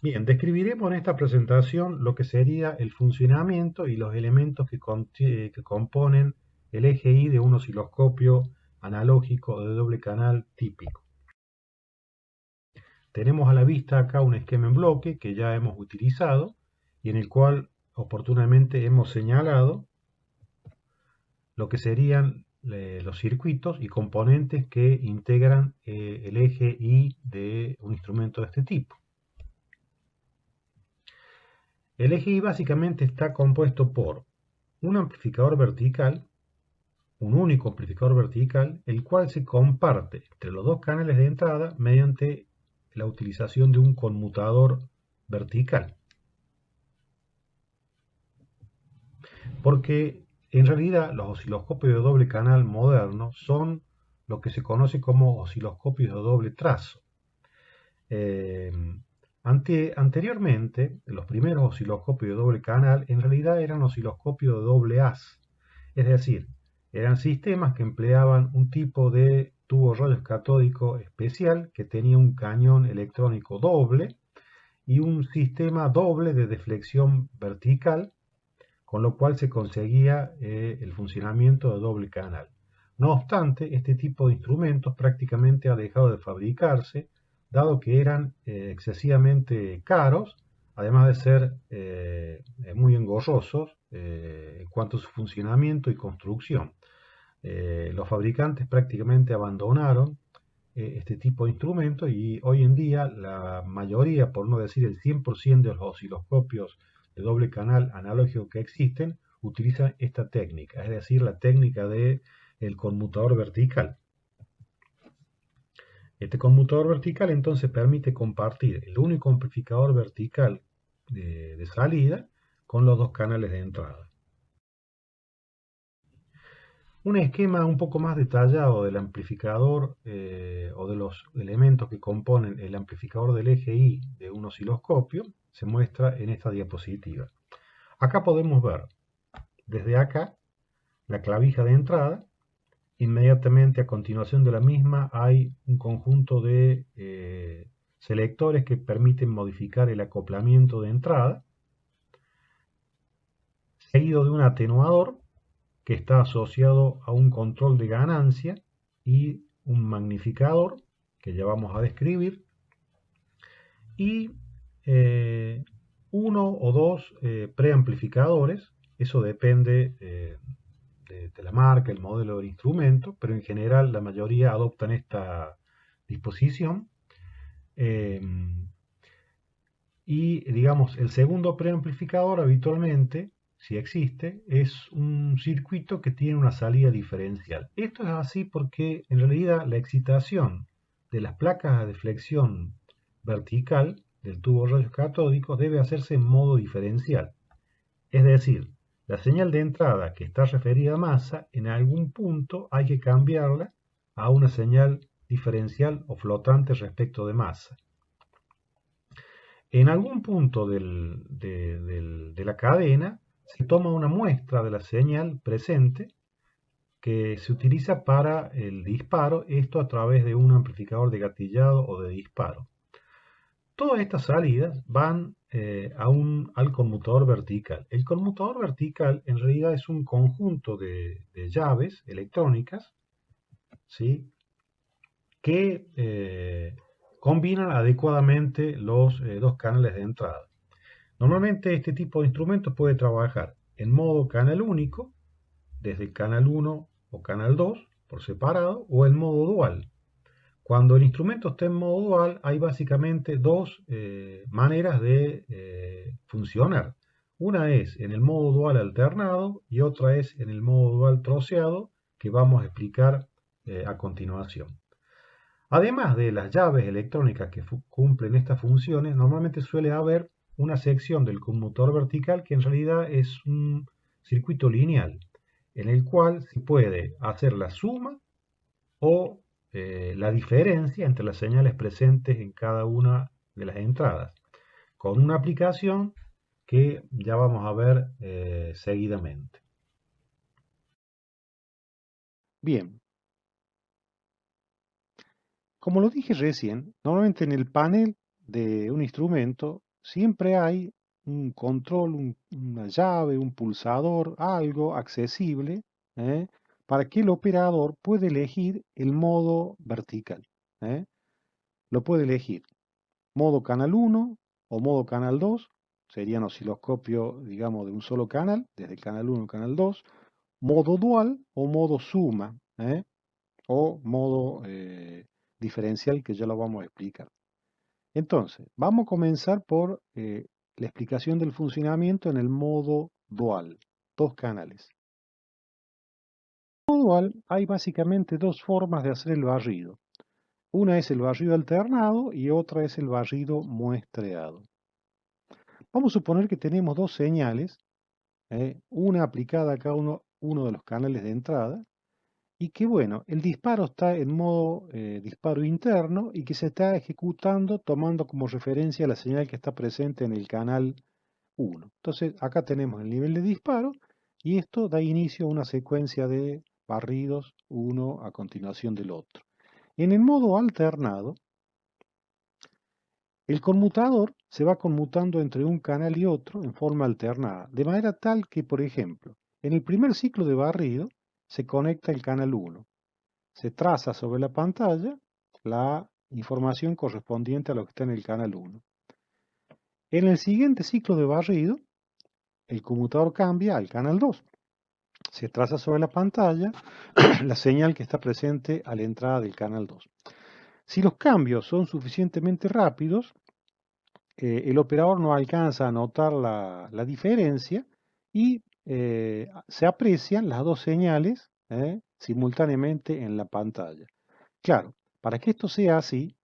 Bien, describiremos en esta presentación lo que sería el funcionamiento y los elementos que componen el eje I de un osciloscopio analógico de doble canal típico. Tenemos a la vista acá un esquema en bloque que ya hemos utilizado y en el cual oportunamente hemos señalado lo que serían los circuitos y componentes que integran el eje I de un instrumento de este tipo. El eje I básicamente está compuesto por un amplificador vertical, un único amplificador vertical, el cual se comparte entre los dos canales de entrada mediante la utilización de un conmutador vertical. Porque en realidad los osciloscopios de doble canal modernos son lo que se conoce como osciloscopios de doble trazo. Eh, Anteriormente, los primeros osciloscopios de doble canal en realidad eran osciloscopios de doble haz, es decir, eran sistemas que empleaban un tipo de tubo rayos catódico especial que tenía un cañón electrónico doble y un sistema doble de deflexión vertical, con lo cual se conseguía el funcionamiento de doble canal. No obstante, este tipo de instrumentos prácticamente ha dejado de fabricarse, dado que eran excesivamente caros, además de ser muy engorrosos en cuanto a su funcionamiento y construcción. Los fabricantes prácticamente abandonaron este tipo de instrumentos y hoy en día la mayoría, por no decir el 100% de los osciloscopios de doble canal analógico que existen, utilizan esta técnica, es decir, la técnica del conmutador vertical. Este conmutador vertical entonces permite compartir el único amplificador vertical de salida con los dos canales de entrada. Un esquema un poco más detallado del amplificador o de los elementos que componen el amplificador del eje I de un osciloscopio se muestra en esta diapositiva. Acá podemos ver desde acá la clavija de entrada. Inmediatamente a continuación de la misma hay un conjunto de selectores que permiten modificar el acoplamiento de entrada, seguido de un atenuador que está asociado a un control de ganancia y un magnificador que ya vamos a describir y uno o dos preamplificadores, eso depende de la marca, el modelo del instrumento, pero en general la mayoría adoptan esta disposición. Eh, y digamos, el segundo preamplificador habitualmente, si existe, es un circuito que tiene una salida diferencial. Esto es así porque en realidad la excitación de las placas de flexión vertical del tubo rayos catódicos debe hacerse en modo diferencial. Es decir, la señal de entrada que está referida a masa, en algún punto hay que cambiarla a una señal diferencial o flotante respecto de masa. En algún punto de la cadena se toma una muestra de la señal presente que se utiliza para el disparo, esto a través de un amplificador de gatillado o de disparo. Todas estas salidas van al conmutador vertical. El conmutador vertical en realidad es un conjunto de llaves electrónicas, ¿sí?, que combinan adecuadamente los dos canales de entrada. Normalmente este tipo de instrumentos puede trabajar en modo canal único, desde el canal 1 o canal 2 por separado, o en modo dual. Cuando el instrumento está en modo dual, hay básicamente dos maneras de funcionar. Una es en el modo dual alternado y otra es en el modo dual troceado, que vamos a explicar a continuación. Además de las llaves electrónicas que cumplen estas funciones, normalmente suele haber una sección del conmutador vertical que en realidad es un circuito lineal, en el cual se puede hacer la suma o la diferencia entre las señales presentes en cada una de las entradas, con una aplicación que ya vamos a ver seguidamente. Bien, como lo dije recién, normalmente en el panel de un instrumento siempre hay un control, una llave, un pulsador, algo accesible, ¿eh? Para que el operador pueda elegir el modo vertical. ¿Eh? Lo puede elegir modo canal 1 o modo canal 2, serían osciloscopios, digamos, de un solo canal, desde el canal 1 al canal 2, modo dual o modo suma, ¿eh? O modo diferencial, que ya lo vamos a explicar. Entonces, vamos a comenzar por la explicación del funcionamiento en el modo dual, dos canales. En el modo dual hay básicamente dos formas de hacer el barrido. Una es el barrido alternado y otra es el barrido muestreado. Vamos a suponer que tenemos dos señales, una aplicada a cada uno de los canales de entrada, y que bueno, el disparo está en modo disparo interno y que se está ejecutando tomando como referencia la señal que está presente en el canal 1. Entonces acá tenemos el nivel de disparo y esto da inicio a una secuencia de barridos, uno a continuación del otro. En el modo alternado, el conmutador se va conmutando entre un canal y otro en forma alternada, de manera tal que, por ejemplo, en el primer ciclo de barrido se conecta el canal 1. Se traza sobre la pantalla la información correspondiente a lo que está en el canal 1. En el siguiente ciclo de barrido, el conmutador cambia al canal 2. Se traza sobre la pantalla la señal que está presente a la entrada del canal 2. Si los cambios son suficientemente rápidos, el operador no alcanza a notar la diferencia y se aprecian las dos señales simultáneamente en la pantalla. Claro, para que esto sea así,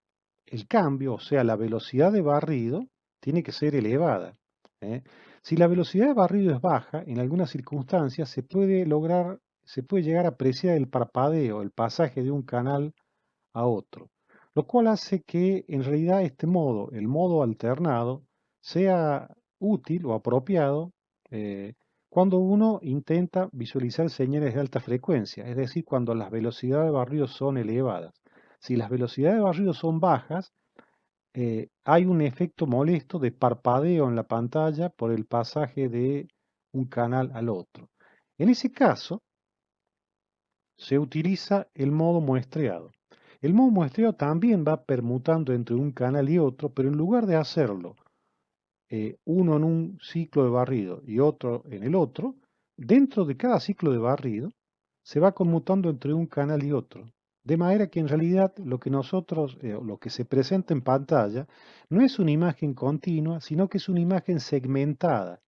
el cambio, o sea, la velocidad de barrido, tiene que ser elevada. ¿Eh? Si la velocidad de barrido es baja, en algunas circunstancias se puede llegar a apreciar el parpadeo, el pasaje de un canal a otro, lo cual hace que en realidad este modo, el modo alternado, sea útil o apropiado cuando uno intenta visualizar señales de alta frecuencia, es decir, cuando las velocidades de barrido son elevadas. Si las velocidades de barrido son bajas, hay un efecto molesto de parpadeo en la pantalla por el pasaje de un canal al otro. En ese caso, se utiliza el modo muestreado. El modo muestreo también va permutando entre un canal y otro, pero en lugar de hacerlo uno en un ciclo de barrido y otro en el otro, dentro de cada ciclo de barrido se va conmutando entre un canal y otro. De manera que en realidad lo que se presenta en pantalla no es una imagen continua, sino que es una imagen segmentada.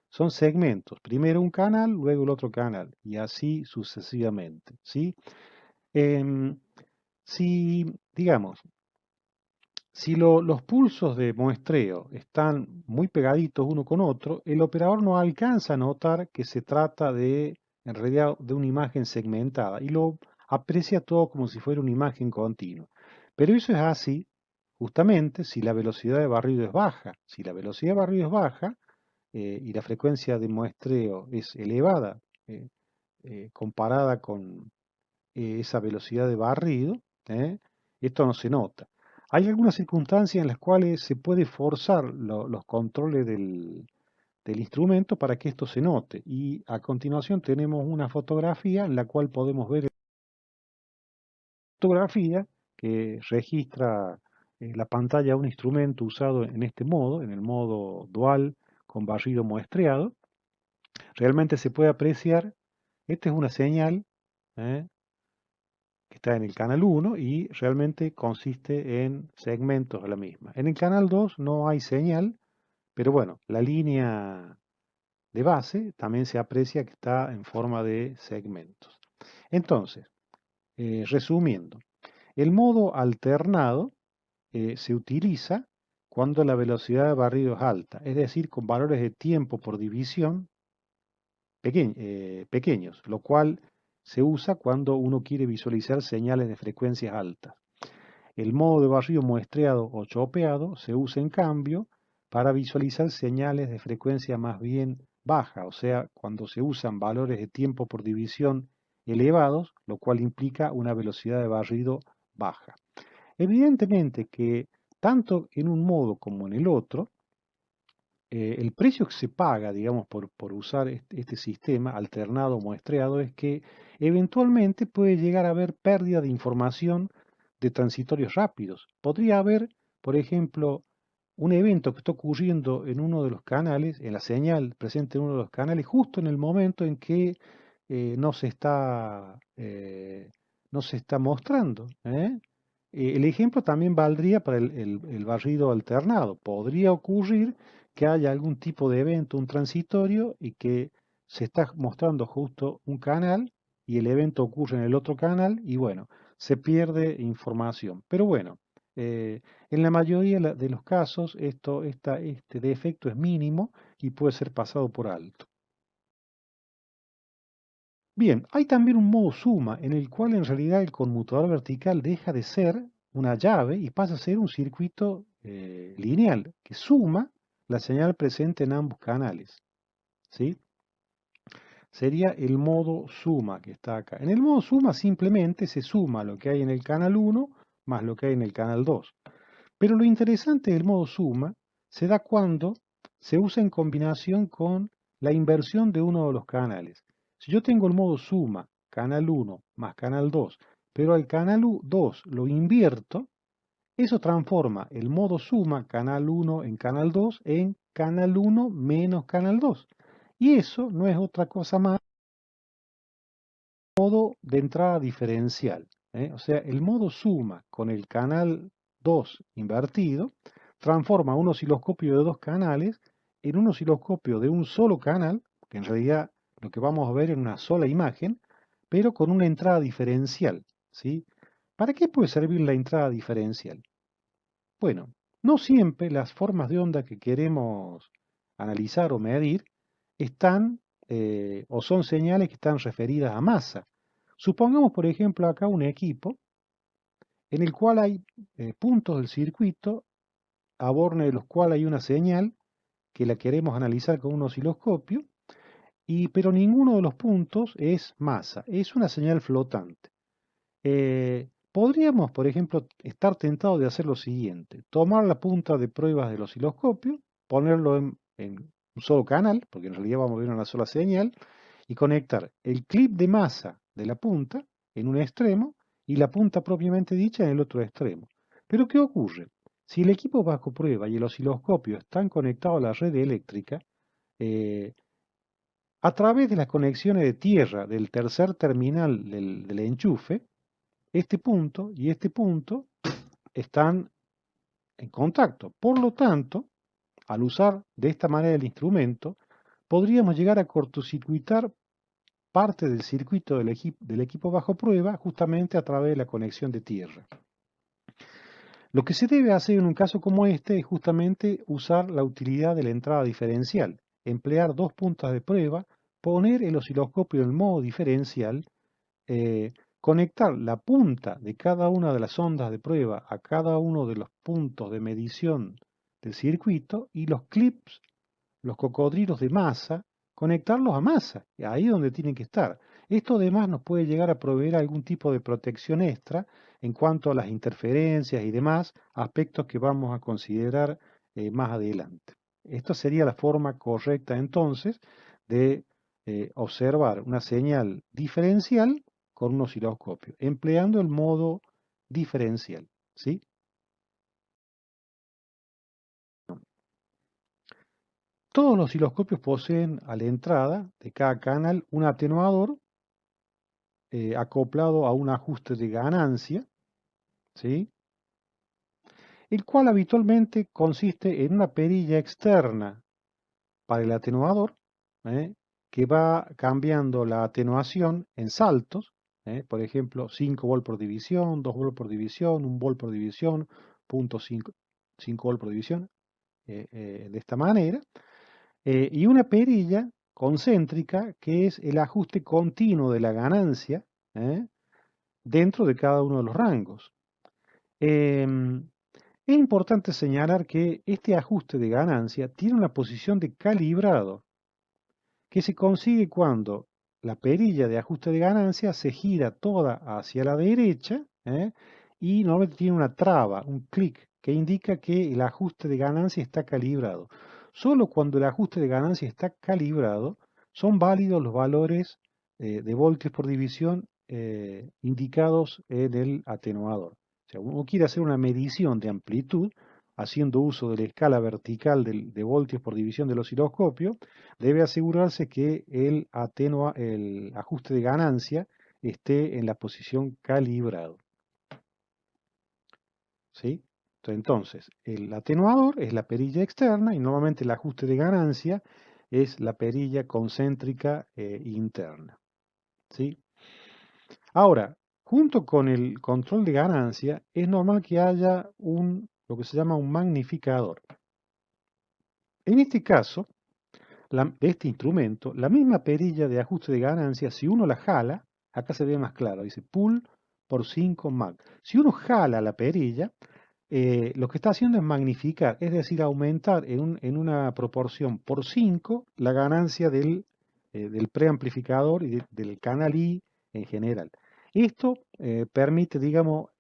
Son segmentos, primero un canal, luego el otro canal, y así sucesivamente, ¿sí? Em, si, digamos, si los pulsos de muestreo están muy pegaditos uno con otro, el operador no alcanza a notar que se trata en realidad, de una imagen segmentada y lo aprecia todo como si fuera una imagen continua. Pero eso es así justamente si la velocidad de barrido es baja. Si la velocidad de barrido es baja y la frecuencia de muestreo es elevada comparada con esa velocidad de barrido, ¿eh? Esto no se nota. Hay algunas circunstancias en las cuales se puede forzar los controles del instrumento para que esto se note. Y a continuación tenemos una fotografía en la cual podemos ver fotografía que registra la pantalla de un instrumento usado en este modo, en el modo dual con barrido muestreado. Realmente se puede apreciar, esta es una señal, ¿eh? Que está en el canal 1 y realmente consiste en segmentos de la misma. En el canal 2 no hay señal, pero bueno, la línea de base también se aprecia que está en forma de segmentos. Entonces, resumiendo, el modo alternado se utiliza cuando la velocidad de barrido es alta, es decir, con valores de tiempo por división pequeños, lo cual se usa cuando uno quiere visualizar señales de frecuencias altas. El modo de barrido muestreado o chopeado se usa en cambio para visualizar señales de frecuencia más bien baja, o sea, cuando se usan valores de tiempo por división elevados, lo cual implica una velocidad de barrido baja. Evidentemente que tanto en un modo como en el otro, el precio que se paga, digamos, por usar este sistema alternado muestreado es que eventualmente puede llegar a haber pérdida de información de transitorios rápidos. Podría haber, por ejemplo, un evento que está ocurriendo en uno de los canales, en la señal presente en uno de los canales, justo en el momento en que no se está mostrando. El ejemplo también valdría para el barrido alternado. Podría ocurrir que haya algún tipo de evento, un transitorio, y que se está mostrando justo un canal y el evento ocurre en el otro canal y bueno, se pierde información. Pero bueno, en la mayoría de los casos este defecto es mínimo y puede ser pasado por alto. Bien, hay también un modo suma en el cual en realidad el conmutador vertical deja de ser una llave y pasa a ser un circuito lineal que suma la señal presente en ambos canales. ¿Sí? Sería el modo suma que está acá. En el modo suma simplemente se suma lo que hay en el canal 1 más lo que hay en el canal 2. Pero lo interesante del modo suma se da cuando se usa en combinación con la inversión de uno de los canales. Si yo tengo el modo suma, canal 1 más canal 2, pero al canal 2 lo invierto, eso transforma el modo suma, canal 1 en canal 2, en canal 1 menos canal 2. Y eso no es otra cosa más que el modo de entrada diferencial. O sea, el modo suma con el canal 2 invertido transforma un osciloscopio de dos canales en un osciloscopio de un solo canal, que en realidad lo que vamos a ver es una sola imagen, pero con una entrada diferencial. ¿Sí? ¿Para qué puede servir la entrada diferencial? Bueno, no siempre las formas de onda que queremos analizar o medir están o son señales que están referidas a masa. Supongamos, por ejemplo, acá un equipo en el cual hay puntos del circuito a borne de los cuales hay una señal que la queremos analizar con un osciloscopio, pero ninguno de los puntos es masa, es una señal flotante. Podríamos, por ejemplo, estar tentados de hacer lo siguiente: tomar la punta de pruebas del osciloscopio, ponerlo en un solo canal, porque en realidad vamos a ver una sola señal, y conectar el clip de masa de la punta en un extremo y la punta propiamente dicha en el otro extremo. Pero ¿qué ocurre? Si el equipo bajo prueba y el osciloscopio están conectados a la red eléctrica, eh, a través de las conexiones de tierra del tercer terminal del enchufe, este punto y este punto están en contacto. Por lo tanto, al usar de esta manera el instrumento, podríamos llegar a cortocircuitar parte del circuito del equipo bajo prueba justamente a través de la conexión de tierra. Lo que se debe hacer en un caso como este es justamente usar la utilidad de la entrada diferencial, emplear dos puntas de prueba, poner el osciloscopio en modo diferencial, conectar la punta de cada una de las ondas de prueba a cada uno de los puntos de medición del circuito y los clips, los cocodrilos de masa, conectarlos a masa, ahí donde tienen que estar. Esto además nos puede llegar a proveer algún tipo de protección extra en cuanto a las interferencias y demás aspectos que vamos a considerar más adelante. Esta sería la forma correcta entonces de observar una señal diferencial con un osciloscopio, empleando el modo diferencial. ¿Sí? Todos los osciloscopios poseen a la entrada de cada canal un atenuador acoplado a un ajuste de ganancia, ¿sí? El cual habitualmente consiste en una perilla externa para el atenuador, ¿eh? Que va cambiando la atenuación en saltos, por ejemplo, 5 volt por división, 2 volt por división, 1 volt por división, 0.5 5 volt por división, de esta manera, y una perilla concéntrica que es el ajuste continuo de la ganancia dentro de cada uno de los rangos. Em, es importante señalar que este ajuste de ganancia tiene una posición de calibrado que se consigue cuando la perilla de ajuste de ganancia se gira toda hacia la derecha y normalmente tiene una traba, un clic, que indica que el ajuste de ganancia está calibrado. solo cuando el ajuste de ganancia está calibrado, son válidos los valores de voltios por división indicados en el atenuador. O sea, uno quiere hacer una medición de amplitud haciendo uso de la escala vertical de voltios por división del osciloscopio, debe asegurarse que el ajuste de ganancia esté en la posición calibrado. ¿Sí? Entonces, el atenuador es la perilla externa y normalmente el ajuste de ganancia es la perilla concéntrica interna. ¿Sí? Ahora, junto con el control de ganancia, es normal que haya lo que se llama un magnificador. En este caso, de este instrumento, la misma perilla de ajuste de ganancia, si uno la jala, acá se ve más claro, dice pull por 5 mag. Si uno jala la perilla, lo que está haciendo es magnificar, es decir, aumentar en una proporción por 5 la ganancia del preamplificador y del canal I en general. Esto permite, digamos,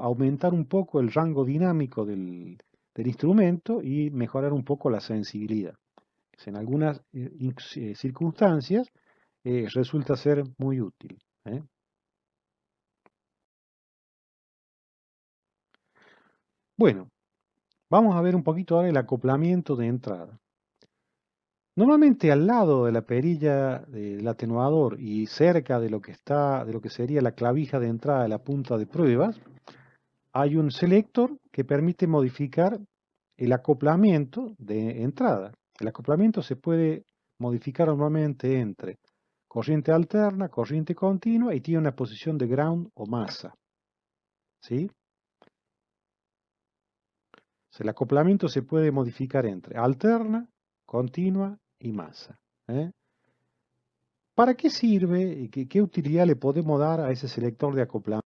aumentar un poco el rango dinámico del instrumento y mejorar un poco la sensibilidad. En algunas circunstancias resulta ser muy útil. Bueno, vamos a ver un poquito ahora el acoplamiento de entrada. Normalmente al lado de la perilla del atenuador y cerca de lo que sería la clavija de entrada de la punta de pruebas, hay un selector que permite modificar el acoplamiento de entrada. El acoplamiento se puede modificar normalmente entre corriente alterna, corriente continua y tiene una posición de ground o masa. ¿Sí? El acoplamiento se puede modificar entre alterna, continua y masa. ¿Para qué sirve y qué utilidad le podemos dar a ese selector de acoplamiento?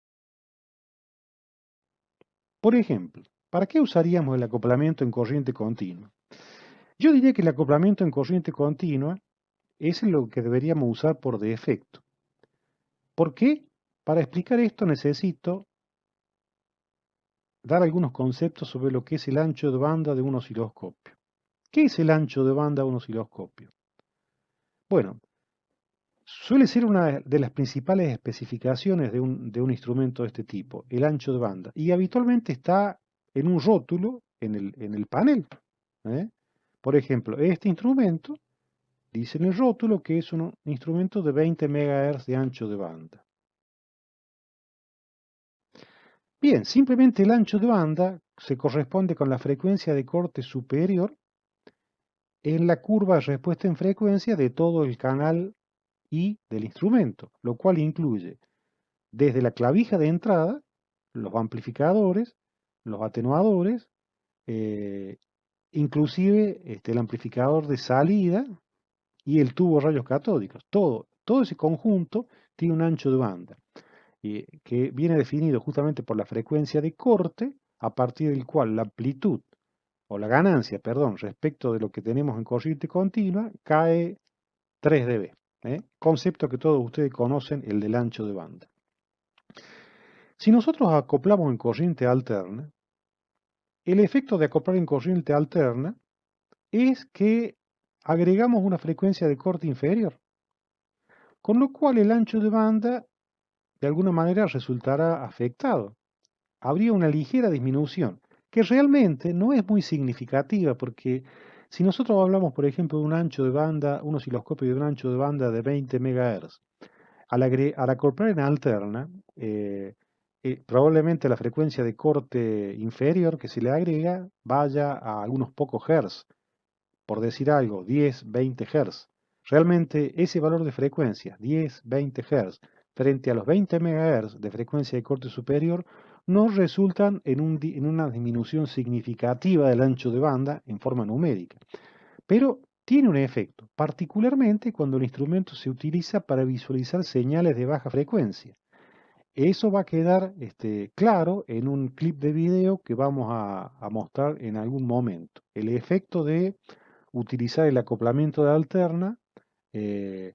Por ejemplo, ¿para qué usaríamos el acoplamiento en corriente continua? Yo diría que el acoplamiento en corriente continua es lo que deberíamos usar por defecto. ¿Por qué? Para explicar esto necesito dar algunos conceptos sobre lo que es el ancho de banda de un osciloscopio. ¿Qué es el ancho de banda de un osciloscopio? Bueno, suele ser una de las principales especificaciones de un instrumento de este tipo, el ancho de banda, y habitualmente está en un rótulo en el panel. Por ejemplo, este instrumento dice en el rótulo que es un instrumento de 20 MHz de ancho de banda. Bien, simplemente el ancho de banda se corresponde con la frecuencia de corte superior en la curva de respuesta en frecuencia de todo el canal I del instrumento, lo cual incluye desde la clavija de entrada, los amplificadores, los atenuadores, inclusive el amplificador de salida y el tubo rayos catódicos. Todo ese conjunto tiene un ancho de banda que viene definido justamente por la frecuencia de corte, a partir del cual la amplitud o la ganancia, perdón, respecto de lo que tenemos en corriente continua, cae 3 dB. Concepto que todos ustedes conocen, el del ancho de banda. Si nosotros acoplamos en corriente alterna, el efecto de acoplar en corriente alterna es que agregamos una frecuencia de corte inferior, con lo cual el ancho de banda de alguna manera resultará afectado. Habría una ligera disminución, que realmente no es muy significativa, porque si nosotros hablamos, por ejemplo, de un ancho de banda, un osciloscopio de un ancho de banda de 20 MHz, al acoplar en alterna, probablemente la frecuencia de corte inferior que se le agrega vaya a algunos pocos hertz, por decir algo, 10, 20 Hz. Realmente ese valor de frecuencia, 10, 20 Hz, frente a los 20 MHz de frecuencia de corte superior, no resultan en una disminución significativa del ancho de banda en forma numérica. Pero tiene un efecto, particularmente cuando el instrumento se utiliza para visualizar señales de baja frecuencia. Eso va a quedar claro en un clip de video que vamos a mostrar en algún momento. El efecto de utilizar el acoplamiento de alterna eh,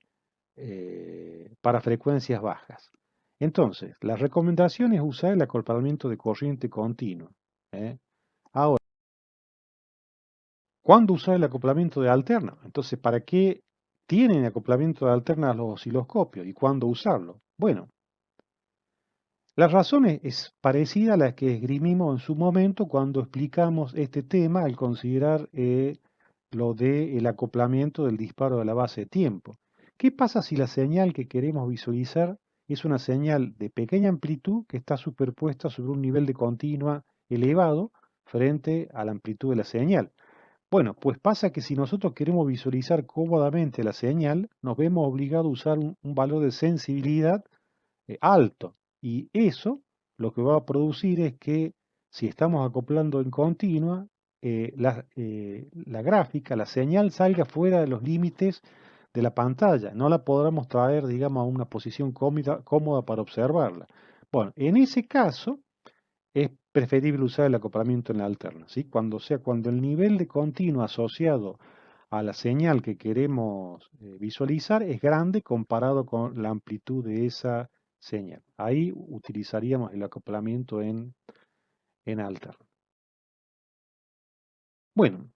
para frecuencias bajas. Entonces, la recomendación es usar el acoplamiento de corriente continua. Ahora, ¿Cuándo usar el acoplamiento de alterna? Entonces, ¿para qué tienen acoplamiento de alterna los osciloscopios y cuándo usarlo? Bueno, la razón es parecida a la que esgrimimos en su momento cuando explicamos este tema al considerar lo del acoplamiento del disparo de la base de tiempo. ¿Qué pasa si la señal que queremos visualizar es una señal de pequeña amplitud que está superpuesta sobre un nivel de continua elevado frente a la amplitud de la señal? Bueno, pues pasa que si nosotros queremos visualizar cómodamente la señal, nos vemos obligados a usar un valor de sensibilidad alto. Y eso lo que va a producir es que si estamos acoplando en continua, la gráfica, la señal salga fuera de los límites de la pantalla. No la podremos traer, digamos, a una posición cómoda para observarla. Bueno, en ese caso es preferible usar el acoplamiento en la alterna, ¿sí? Cuando el nivel de continuo asociado a la señal que queremos visualizar es grande comparado con la amplitud de esa señal. Ahí utilizaríamos el acoplamiento en alterna. Bueno,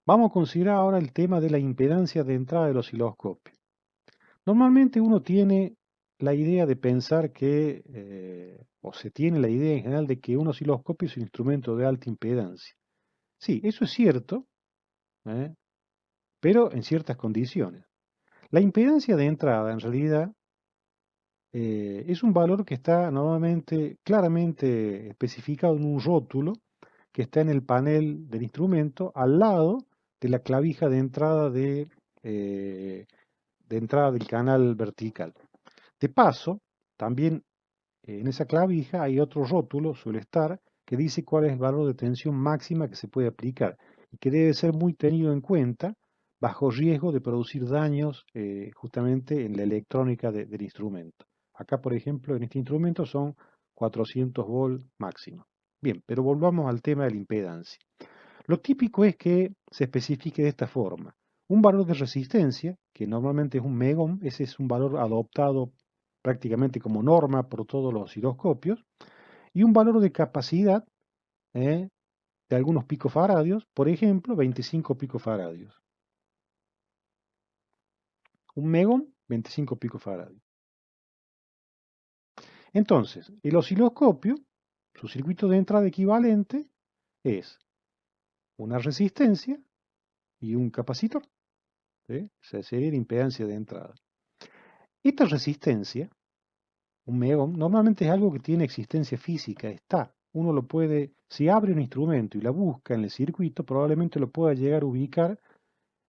vamos a considerar ahora el tema de la impedancia de entrada del osciloscopio. Normalmente uno tiene la idea de pensar o se tiene la idea en general de que un osciloscopio es un instrumento de alta impedancia. Sí, eso es cierto, ¿eh? Pero en ciertas condiciones. La impedancia de entrada, en realidad, es un valor que está normalmente claramente especificado en un rótulo que está en el panel del instrumento al lado de la clavija de entrada del canal vertical. De paso, también en esa clavija hay otro rótulo, suele estar, que dice cuál es el valor de tensión máxima que se puede aplicar y que debe ser muy tenido en cuenta bajo riesgo de producir daños justamente en la electrónica del instrumento. Acá, por ejemplo, en este instrumento son 400 volt máximo. Bien, pero volvamos al tema de la impedancia. Lo típico es que se especifique de esta forma. Un valor de resistencia, que normalmente es un megón, ese es un valor adoptado prácticamente como norma por todos los osciloscopios, y un valor de capacidad de algunos picofaradios, por ejemplo, 25 picofaradios. Un megón, 25 picofaradios. Entonces, el osciloscopio, su circuito de entrada equivalente es una resistencia y un capacitor. Esa sería la impedancia de entrada. Esta resistencia, un megón, normalmente es algo que tiene existencia física, está. Uno lo puede, si abre un instrumento y la busca en el circuito, probablemente lo pueda llegar a ubicar.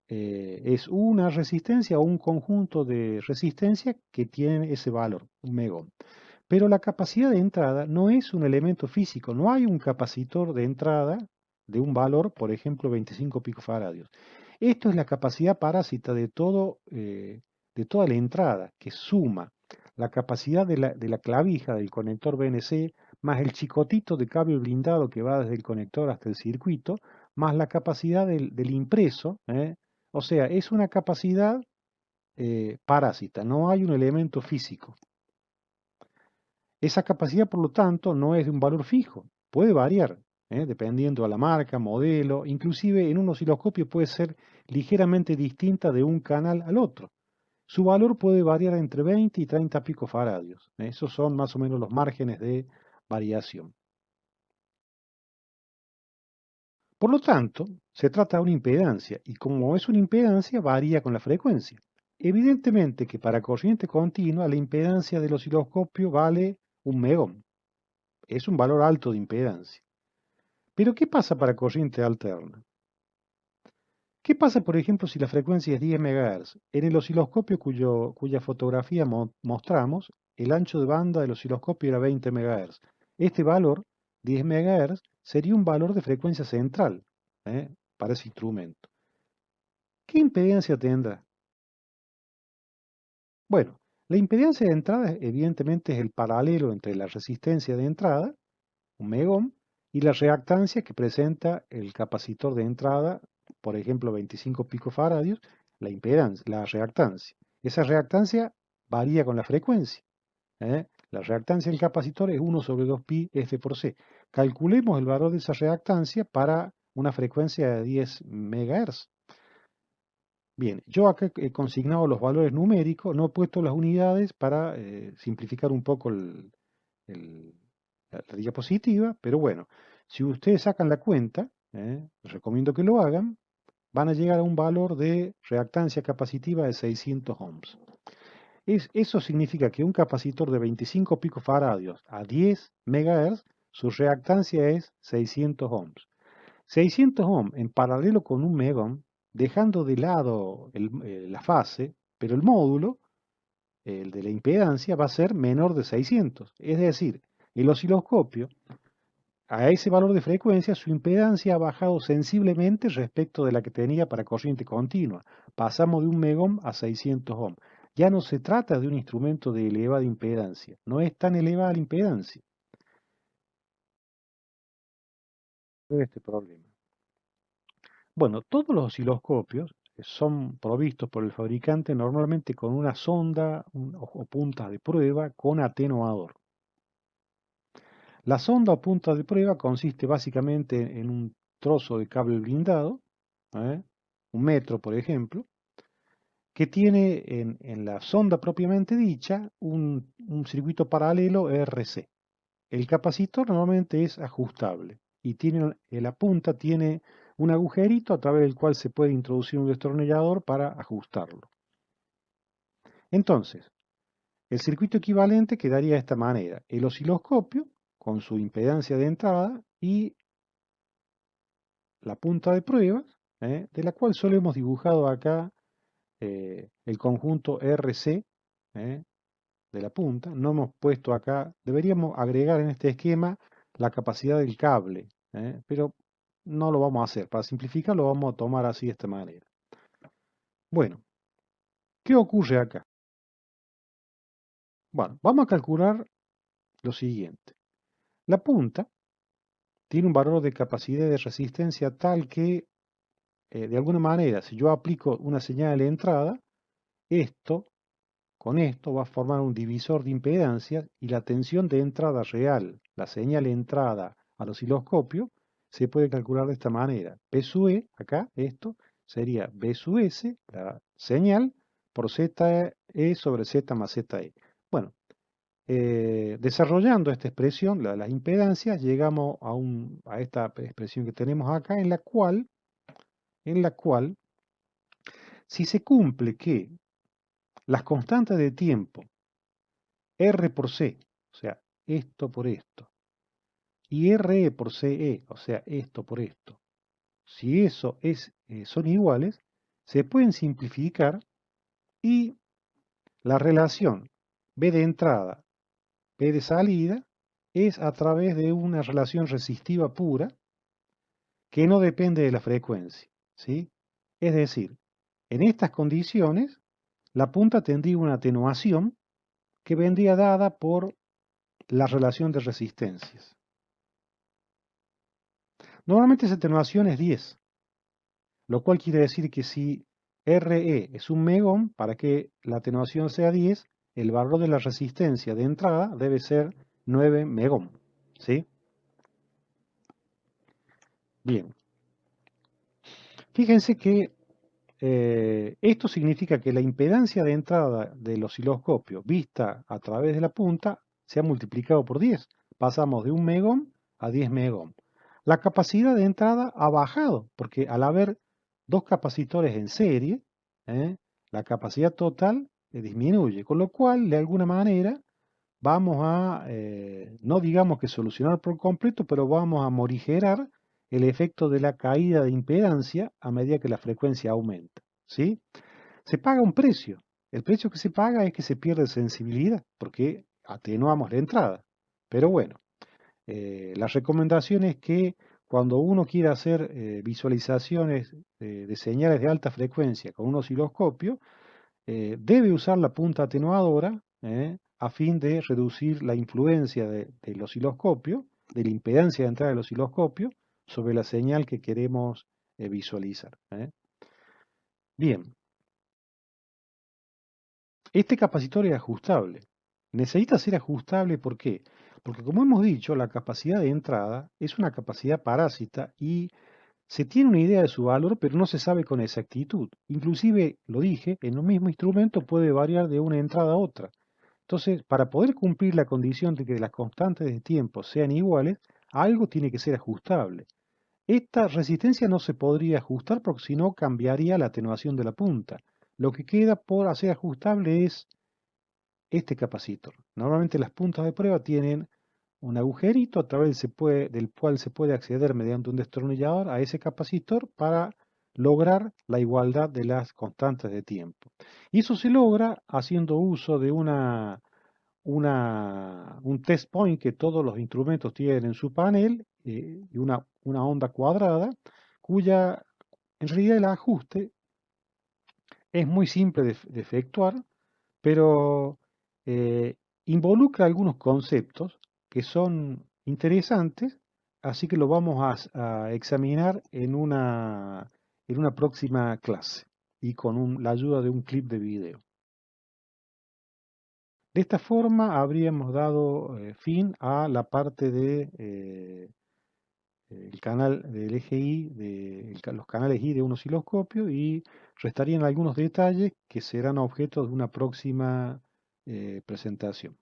Es una resistencia o un conjunto de resistencia que tiene ese valor, un megón. Pero la capacidad de entrada no es un elemento físico, no hay un capacitor de entrada de un valor, por ejemplo, 25 picofaradios. Esto es la capacidad parásita de toda la entrada, que suma la capacidad de la clavija del conector BNC, más el chicotito de cable blindado que va desde el conector hasta el circuito, más la capacidad del impreso. O sea, es una capacidad parásita, no hay un elemento físico. Esa capacidad, por lo tanto, no es de un valor fijo, puede variar, dependiendo de la marca, modelo, inclusive en un osciloscopio puede ser ligeramente distinta de un canal al otro. Su valor puede variar entre 20 y 30 picofaradios. Esos son más o menos los márgenes de variación. Por lo tanto, se trata de una impedancia y como es una impedancia varía con la frecuencia. Evidentemente que para corriente continua la impedancia del osciloscopio vale un megón. Es un valor alto de impedancia. Pero ¿qué pasa para corriente alterna? ¿Qué pasa, por ejemplo, si la frecuencia es 10 MHz? En el osciloscopio cuya fotografía mostramos, el ancho de banda del osciloscopio era 20 MHz. Este valor, 10 MHz, sería un valor de frecuencia central para ese instrumento. ¿Qué impedancia tendrá? Bueno, la impedancia de entrada evidentemente es el paralelo entre la resistencia de entrada, un megón, y la reactancia que presenta el capacitor de entrada, por ejemplo 25 picofaradios, la impedancia, la reactancia. Esa reactancia varía con la frecuencia. La reactancia del capacitor es 1 sobre 2pi F por C. Calculemos el valor de esa reactancia para una frecuencia de 10 MHz. Bien, yo acá he consignado los valores numéricos, no he puesto las unidades para simplificar un poco la diapositiva, pero bueno, si ustedes sacan la cuenta, les recomiendo que lo hagan, van a llegar a un valor de reactancia capacitiva de 600 ohms. Eso significa que un capacitor de 25 picofaradios a 10 MHz, su reactancia es 600 ohms. 600 ohms en paralelo con un megohm, dejando de lado la fase, pero el módulo, el de la impedancia, va a ser menor de 600. Es decir, el osciloscopio, a ese valor de frecuencia, su impedancia ha bajado sensiblemente respecto de la que tenía para corriente continua. Pasamos de un megohm a 600 ohms. Ya no se trata de un instrumento de elevada impedancia. No es tan elevada la impedancia. Este problema. Bueno, todos los osciloscopios son provistos por el fabricante normalmente con una sonda o punta de prueba con atenuador. La sonda o punta de prueba consiste básicamente en un trozo de cable blindado, un metro por ejemplo, que tiene en la sonda propiamente dicha un circuito paralelo RC. El capacitor normalmente es ajustable y la punta tiene un agujerito a través del cual se puede introducir un destornillador para ajustarlo. Entonces, el circuito equivalente quedaría de esta manera: el osciloscopio con su impedancia de entrada y la punta de pruebas, de la cual solo hemos dibujado acá el conjunto RC de la punta. No hemos puesto acá, deberíamos agregar en este esquema la capacidad del cable, pero no lo vamos a hacer. Para simplificar lo vamos a tomar así de esta manera. Bueno, ¿qué ocurre acá? Bueno, vamos a calcular lo siguiente. La punta tiene un valor de capacidad de resistencia tal que, de alguna manera, si yo aplico una señal de entrada, con esto va a formar un divisor de impedancias y la tensión de entrada real, la señal de entrada al osciloscopio, se puede calcular de esta manera. P sub E, acá, esto, sería B sub S, la señal, por ZE sobre Z más ZE. Bueno, desarrollando esta expresión, las impedancias, llegamos a esta expresión que tenemos acá, en la cual, si se cumple que las constantes de tiempo, R por C, o sea, esto por esto, y RE por CE, o sea, esto por esto, si eso son iguales, se pueden simplificar y la relación B de entrada, B de salida, es a través de una relación resistiva pura que no depende de la frecuencia, ¿sí? Es decir, en estas condiciones, la punta tendría una atenuación que vendría dada por la relación de resistencias. Normalmente esa atenuación es 10, lo cual quiere decir que si RE es un megohm, para que la atenuación sea 10, el valor de la resistencia de entrada debe ser 9 megohm, ¿sí? Bien. Fíjense que esto significa que la impedancia de entrada del osciloscopio vista a través de la punta se ha multiplicado por 10. Pasamos de 1 megohm a 10 megohm. La capacidad de entrada ha bajado, porque al haber dos capacitores en serie, la capacidad total disminuye, con lo cual, de alguna manera, vamos a, no digamos que solucionar por completo, pero vamos a morigerar el efecto de la caída de impedancia a medida que la frecuencia aumenta, ¿sí? Se paga un precio. El precio que se paga es que se pierde sensibilidad, porque atenuamos la entrada. Pero bueno, la recomendación es que cuando uno quiera hacer visualizaciones de señales de alta frecuencia con un osciloscopio, debe usar la punta atenuadora a fin de reducir la influencia del osciloscopio, de la impedancia de entrada del osciloscopio, sobre la señal que queremos visualizar. Bien, este capacitor es ajustable. Necesita ser ajustable, ¿por qué? Porque como hemos dicho, la capacidad de entrada es una capacidad parásita y Se tiene una idea de su valor, pero no se sabe con exactitud. Inclusive, lo dije, en un mismo instrumento puede variar de una entrada a otra. Entonces, para poder cumplir la condición de que las constantes de tiempo sean iguales, algo tiene que ser ajustable. Esta resistencia no se podría ajustar porque si no cambiaría la atenuación de la punta. Lo que queda por hacer ajustable es este capacitor. Normalmente las puntas de prueba tienen un agujerito a través del cual se puede acceder mediante un destornillador a ese capacitor para lograr la igualdad de las constantes de tiempo. Y eso se logra haciendo uso de un test point que todos los instrumentos tienen en su panel, y una onda cuadrada, cuya en realidad el ajuste es muy simple de efectuar, pero eh, involucra algunos conceptos que son interesantes, así que lo vamos a examinar en una próxima clase y con la ayuda de un clip de video. De esta forma habríamos dado fin a la parte de el canal del eje I, los canales I de un osciloscopio, y restarían algunos detalles que serán objeto de una próxima presentación.